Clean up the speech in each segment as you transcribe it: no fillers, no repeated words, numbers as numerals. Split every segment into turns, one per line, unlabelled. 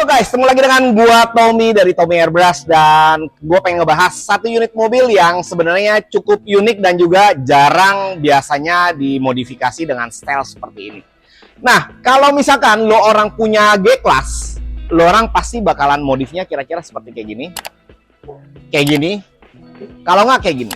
Halo guys, ketemu lagi dengan gua Tommy dari Tommy Airbrush, dan gua pengen ngebahas satu unit mobil yang sebenarnya cukup unik dan juga jarang biasanya dimodifikasi dengan style seperti ini. Nah, kalau misalkan lo orang punya G-Class, lo orang pasti bakalan modifnya kira-kira seperti kayak gini. Kayak gini. Kalau nggak kayak gini.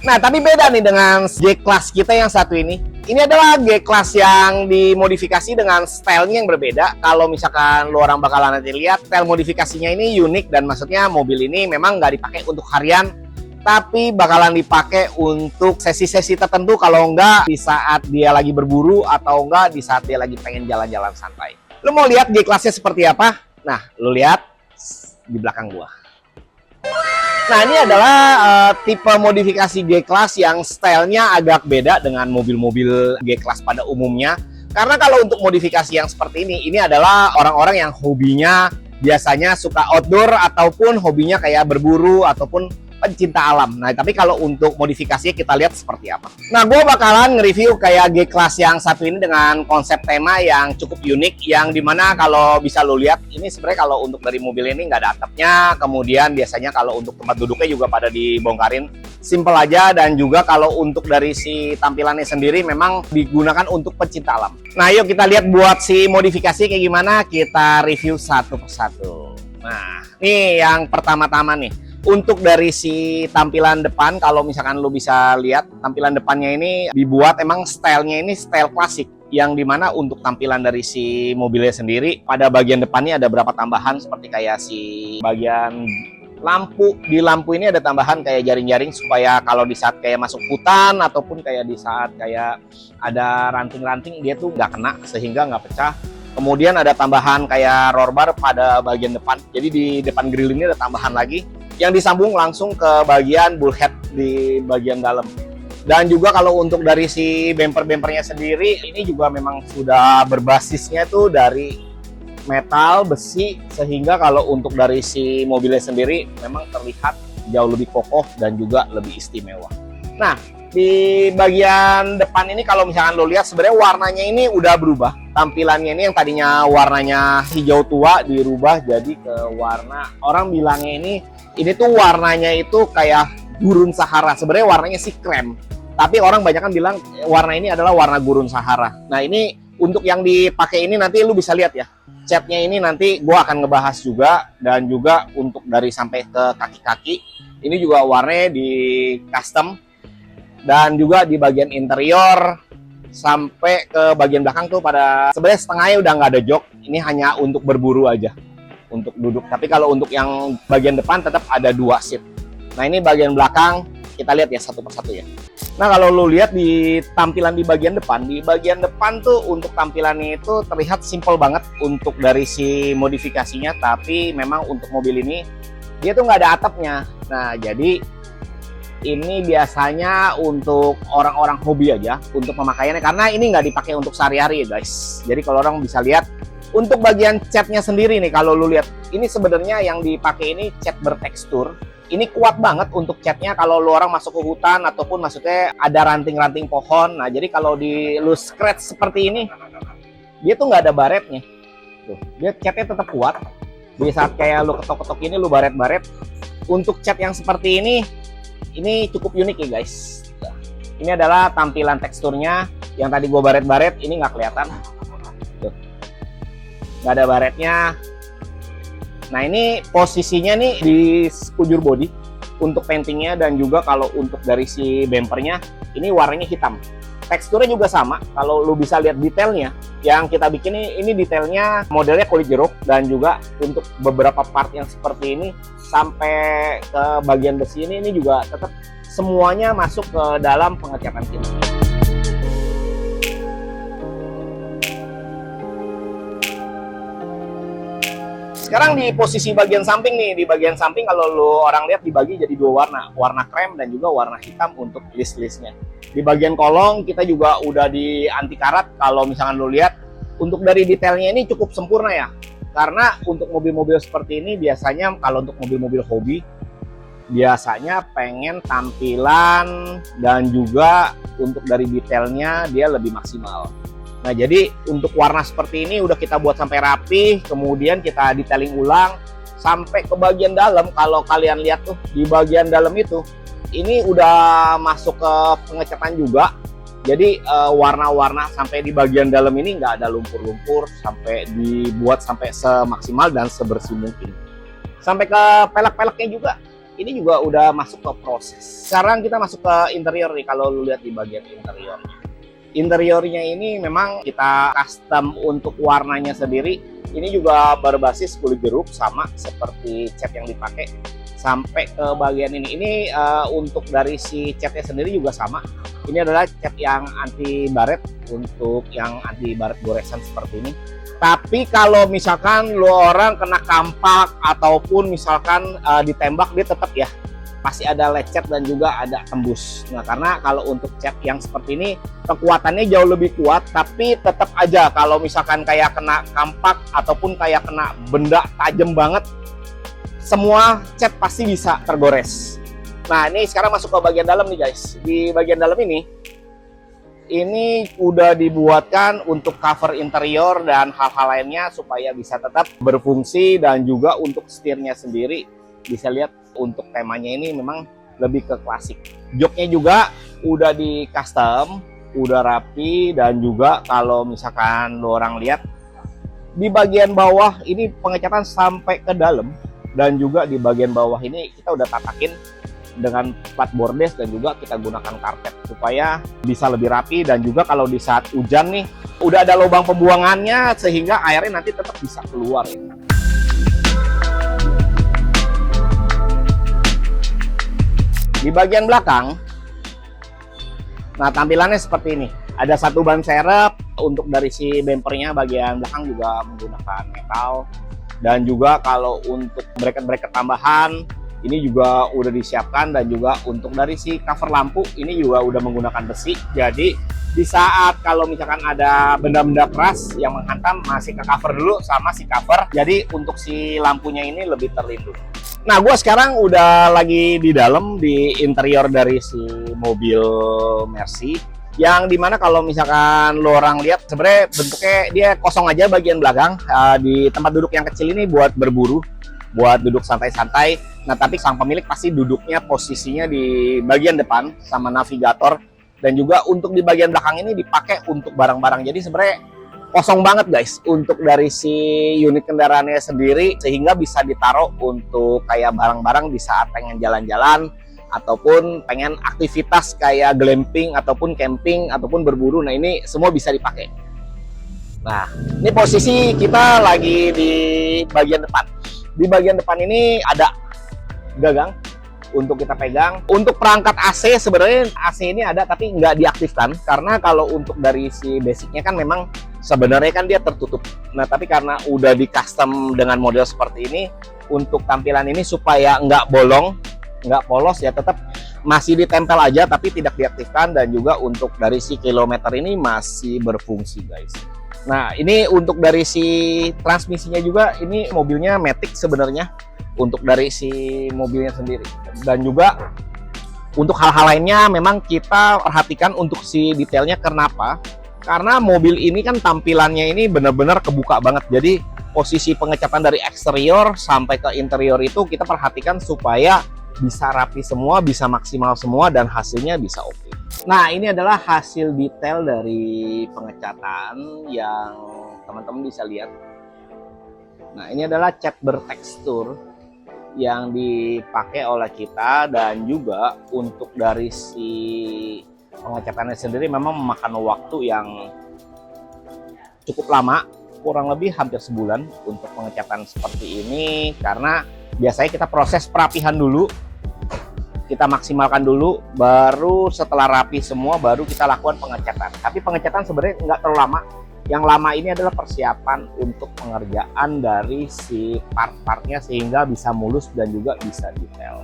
Nah, tapi beda nih dengan G-Class kita yang satu ini. Ini adalah G-Class yang dimodifikasi dengan stylenya yang berbeda. Kalau misalkan lo orang bakalan nanti lihat, style modifikasinya ini unik, dan maksudnya mobil ini memang nggak dipakai untuk harian, tapi bakalan dipakai untuk sesi-sesi tertentu, kalau nggak di saat dia lagi berburu, atau nggak di saat dia lagi pengen jalan-jalan santai. Lo mau lihat G-Class-nya seperti apa? Nah, lo lihat di belakang gua. Nah, ini adalah tipe modifikasi G-Class yang stylenya agak beda dengan mobil-mobil G-Class pada umumnya. Karena kalau untuk modifikasi yang seperti ini adalah orang-orang yang hobinya biasanya suka outdoor, ataupun hobinya kayak berburu, ataupun pencinta alam. Nah, tapi kalau untuk modifikasinya kita lihat seperti apa. Nah, gue bakalan nge-review kayak G-Class yang satu ini dengan konsep tema yang cukup unik, yang dimana kalau bisa lo lihat, ini sebenarnya kalau untuk dari mobil ini nggak ada atapnya, kemudian biasanya kalau untuk tempat duduknya juga pada dibongkarin, simple aja, dan juga kalau untuk dari si tampilannya sendiri memang digunakan untuk pencinta alam. Nah, yuk kita lihat buat si modifikasi kayak gimana, kita review satu persatu. Nah, nih yang pertama-tama nih. Untuk dari si tampilan depan, kalau misalkan lo bisa lihat, tampilan depannya ini dibuat emang stylenya ini style klasik, yang dimana untuk tampilan dari si mobilnya sendiri, pada bagian depannya ada beberapa tambahan, seperti kayak si bagian lampu. Di lampu ini ada tambahan kayak jaring-jaring, supaya kalau di saat kayak masuk hutan, ataupun kayak di saat kayak ada ranting-ranting, dia tuh nggak kena, sehingga nggak pecah. Kemudian ada tambahan kayak roll bar pada bagian depan, jadi di depan grill ini ada tambahan lagi yang disambung langsung ke bagian bullhead di bagian dalam. Dan juga kalau untuk dari si bumper-bumpernya sendiri, ini juga memang sudah berbasisnya tuh dari metal, besi, sehingga kalau untuk dari si mobilnya sendiri memang terlihat jauh lebih kokoh dan juga lebih istimewa. Nah, di bagian depan ini kalau misalkan lo lihat, sebenarnya warnanya ini udah berubah. Tampilannya ini yang tadinya warnanya hijau tua dirubah jadi ke warna, orang bilangnya ini tuh warnanya itu kayak gurun Sahara. Sebenarnya warnanya sih krem, tapi orang banyak kan bilang warna ini adalah warna gurun Sahara. Nah, ini untuk yang dipakai ini nanti lu bisa lihat ya, catnya ini nanti gua akan ngebahas juga, dan juga untuk dari sampai ke kaki-kaki ini juga warnanya di custom, dan juga di bagian interior sampai ke bagian belakang tuh pada sebenarnya setengahnya udah nggak ada jok. Ini hanya untuk berburu aja, untuk duduk. Tapi kalau untuk yang bagian depan tetap ada 2 seat. Nah, ini bagian belakang kita lihat ya satu persatu ya. Nah, kalau lu lihat di tampilan di bagian depan tuh untuk tampilannya itu terlihat simple banget untuk dari si modifikasinya, tapi memang untuk mobil ini dia tuh nggak ada atapnya. Nah, jadi ini biasanya untuk orang-orang hobi aja untuk pemakaiannya, karena ini nggak dipakai untuk sehari-hari ya guys. Jadi kalau orang bisa lihat untuk bagian catnya sendiri nih, kalau lu lihat ini sebenarnya yang dipakai ini cat bertekstur. Ini kuat banget untuk catnya kalau lu orang masuk ke hutan, ataupun maksudnya ada ranting-ranting pohon. Nah, jadi kalau di lu scratch seperti ini, dia tuh nggak ada baretnya. Tuh, dia catnya tetap kuat. Di saat kayak lu ketok-ketok ini, lu baret-baret. Untuk cat yang seperti ini cukup unik ya guys. Ini adalah tampilan teksturnya. Yang tadi gua baret-baret, ini nggak kelihatan. Tuh, nggak ada baretnya. Nah, ini posisinya nih di sekujur body untuk paintingnya, dan juga kalau untuk dari si bumpernya ini warnanya hitam. Teksturnya juga sama. Kalau lu bisa lihat detailnya yang kita bikin ini detailnya modelnya kulit jeruk, dan juga untuk beberapa part yang seperti ini sampai ke bagian besi ini juga tetap semuanya masuk ke dalam pengecatan kita. Sekarang di posisi bagian samping nih, di bagian samping kalau lo orang lihat dibagi jadi 2 warna, warna krem dan juga warna hitam untuk list-listnya. Di bagian kolong kita juga udah di anti karat. Kalau misalkan lo lihat, untuk dari detailnya ini cukup sempurna ya. Karena untuk mobil-mobil seperti ini biasanya kalau untuk mobil-mobil hobi, biasanya pengen tampilan dan juga untuk dari detailnya dia lebih maksimal. Nah, jadi untuk warna seperti ini udah kita buat sampai rapi, kemudian kita detailing ulang sampai ke bagian dalam. Kalau kalian lihat tuh di bagian dalam itu, ini udah masuk ke pengecatan juga. Jadi warna-warna sampai di bagian dalam ini nggak ada lumpur-lumpur, sampai dibuat sampai semaksimal dan sebersih mungkin. Sampai ke pelek-peleknya juga, ini juga udah masuk ke proses. Sekarang kita masuk ke interior nih, kalau lu lihat di bagian interior. Interiornya ini memang kita custom untuk warnanya sendiri. Ini juga berbasis kulit jeruk, sama seperti cat yang dipakai. Sampai ke bagian ini untuk dari si catnya sendiri juga sama. Ini adalah cat yang anti baret, untuk yang anti baret goresan seperti ini. Tapi kalau misalkan lo orang kena kampak ataupun misalkan ditembak, dia tetap ya pasti ada lecet dan juga ada tembus. Nah, karena kalau untuk cat yang seperti ini kekuatannya jauh lebih kuat, tapi tetap aja kalau misalkan kayak kena kampak ataupun kayak kena benda tajam banget, semua cat pasti bisa tergores. Nah, ini sekarang masuk ke bagian dalam nih guys. Di bagian dalam ini udah dibuatkan untuk cover interior dan hal-hal lainnya supaya bisa tetap berfungsi, dan juga untuk setirnya sendiri bisa lihat untuk temanya ini memang lebih ke klasik. Joknya juga udah di custom, udah rapi, dan juga kalau misalkan lo orang lihat di bagian bawah ini pengecatan sampai ke dalam, dan juga di bagian bawah ini kita udah tatakin dengan plat bordes, dan juga kita gunakan karpet supaya bisa lebih rapi. Dan juga kalau di saat hujan nih udah ada lubang pembuangannya sehingga airnya nanti tetap bisa keluar ya. Di bagian belakang, nah tampilannya seperti ini. Ada satu ban serep. Untuk dari si bumpernya bagian belakang juga menggunakan metal. Dan juga kalau untuk bracket-bracket tambahan ini juga udah disiapkan. Dan juga untuk dari si cover lampu ini juga udah menggunakan besi. Jadi di saat kalau misalkan ada benda-benda keras yang menghantam, masih ke cover dulu sama si cover. Jadi untuk si lampunya ini lebih terlindungi. Nah, gue sekarang udah lagi di dalam, di interior dari si mobil Mercy, yang dimana kalau misalkan lo orang lihat sebenarnya bentuknya dia kosong aja bagian belakang. Di tempat duduk yang kecil ini buat berburu, buat duduk santai-santai. Nah, tapi sang pemilik pasti duduknya posisinya di bagian depan sama navigator, dan juga untuk di bagian belakang ini dipakai untuk barang-barang. Jadi sebenarnya kosong banget guys untuk dari si unit kendaraannya sendiri, sehingga bisa ditaruh untuk kayak barang-barang di saat pengen jalan-jalan ataupun pengen aktivitas kayak glamping ataupun camping ataupun berburu. Nah, ini semua bisa dipakai. Nah, ini posisi kita lagi di bagian depan. Di bagian depan ini ada gagang untuk kita pegang. Untuk perangkat AC sebenarnya AC ini ada tapi nggak diaktifkan, karena kalau untuk dari si basicnya kan memang sebenarnya kan dia tertutup. Nah, tapi karena udah di custom dengan model seperti ini, untuk tampilan ini supaya nggak bolong, nggak polos ya, tetap masih ditempel aja tapi tidak diaktifkan. Dan juga untuk dari si kilometer ini masih berfungsi guys. Nah, ini untuk dari si transmisinya juga, ini mobilnya Matic sebenarnya untuk dari si mobilnya sendiri. Dan juga untuk hal-hal lainnya memang kita perhatikan untuk si detailnya. Kenapa? Karena mobil ini kan tampilannya ini benar-benar kebuka banget. Jadi posisi pengecatan dari eksterior sampai ke interior itu kita perhatikan supaya bisa rapi semua, bisa maksimal semua, dan hasilnya bisa oke. Nah, ini adalah hasil detail dari pengecatan yang teman-teman bisa lihat. Nah, ini adalah cat bertekstur yang dipakai oleh kita. Dan juga untuk dari si pengecatannya sendiri memang memakan waktu yang cukup lama, kurang lebih hampir sebulan untuk pengecatan seperti ini. Karena biasanya kita proses perapihan dulu, kita maksimalkan dulu, baru setelah rapi semua baru kita lakukan pengecatan. Tapi pengecatan sebenarnya nggak terlalu lama. Yang lama ini adalah persiapan untuk pengerjaan dari si part-partnya sehingga bisa mulus dan juga bisa detail.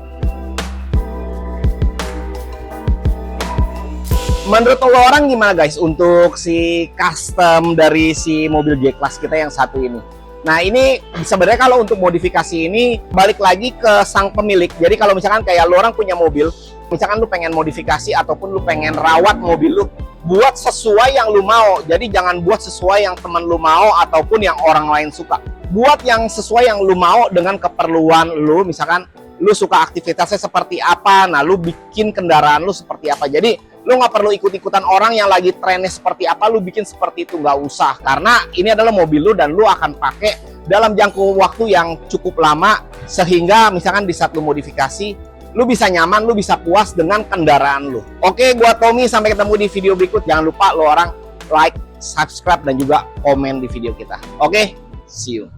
Menurut lo orang gimana guys untuk si custom dari si mobil J-Class kita yang satu ini? Nah, ini sebenarnya kalau untuk modifikasi ini balik lagi ke sang pemilik. Jadi kalau misalkan kayak lu orang punya mobil, misalkan lu pengen modifikasi ataupun lu pengen rawat mobil lu, buat sesuai yang lu mau. Jadi jangan buat sesuai yang teman lu mau ataupun yang orang lain suka. Buat yang sesuai yang lu mau dengan keperluan lu. Misalkan lu suka aktivitasnya seperti apa, nah lu bikin kendaraan lu seperti apa. Jadi lu nggak perlu ikut-ikutan orang yang lagi trennya seperti apa, lu bikin seperti itu, nggak usah. Karena ini adalah mobil lu dan lu akan pakai dalam jangka waktu yang cukup lama, sehingga misalkan di saat lu modifikasi, lu bisa nyaman, lu bisa puas dengan kendaraan lu. Oke, gua Tommy, sampai ketemu di video berikut. Jangan lupa lu orang like, subscribe, dan juga komen di video kita. Oke, see you.